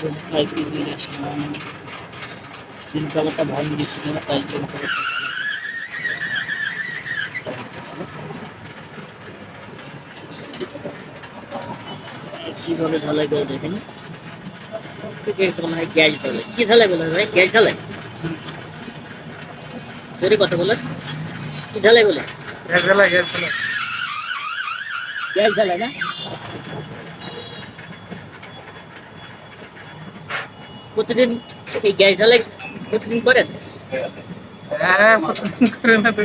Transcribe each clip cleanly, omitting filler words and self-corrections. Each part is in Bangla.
5 কেজি আসলাম সিম কালারটা ভালো দিচ্ছিল না তাই সিম কালারটা কিভাবে ঝালাই করে দেখেন মানে গ্যাস ঝালে কি ঝালাই বলে ভাই গ্যাস ঝালাই যদি কথা বলেন কি ঝালাই বলে গ্যাস ঝালাই না প্রতিদিন এই গ্যাস ঝালাই প্রতিদিন করেন হ্যাঁ প্রতিদিন করে না তো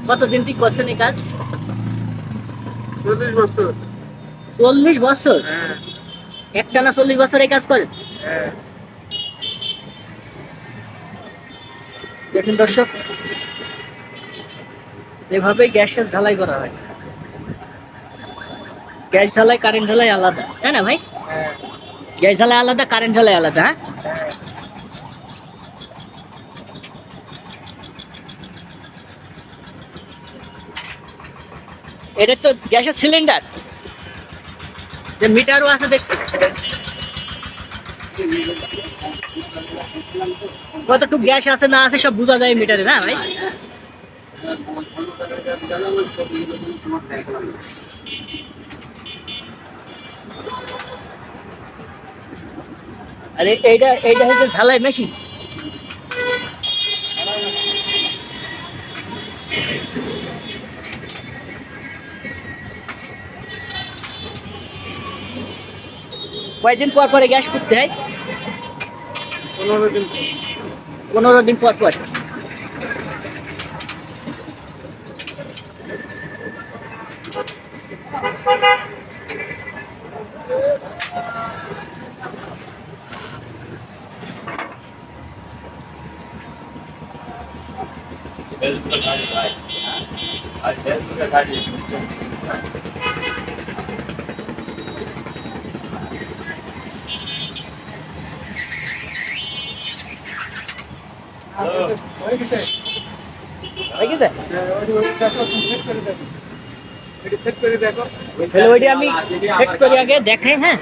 কতদিন থেকে করছেন এই কাজ 40 বছর 40 বছর হ্যাঁ একটানা 40 বছর এই কাজ করেন হ্যাঁ দেখুন দর্শক এভাবেই গ্যাসের ঝালাই করা হয় গ্যাস ঝালাই কারেন্ট ঝালাই আলাদা তাই না ভাই হ্যাঁ গ্যাস ঝালাই আলাদা কারেন্ট ঝালাই আলাদা হ্যাঁ এটা তো গ্যাসের সিলিন্ডার যে মিটারও আছে দেখছি কতটুকু গ্যাস আছে না আছে সব বোঝা যায় মিটারে না ভাই আরে এইটা এইটা হচ্ছে ঝালাই মেশিন কয়দিন পর পরে গ্যাস করতে হয় 15 দিন 15 দিন পর পর হয়ে গেছে তাহলে ওইটা আমি সেট করি আগে দেখাই হ্যাঁ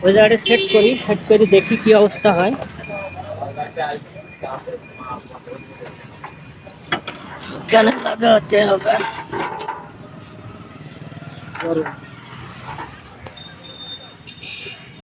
ওই জায়গাটা সেট করি দেখি কি অবস্থা হয় কেন লাগাতে হবে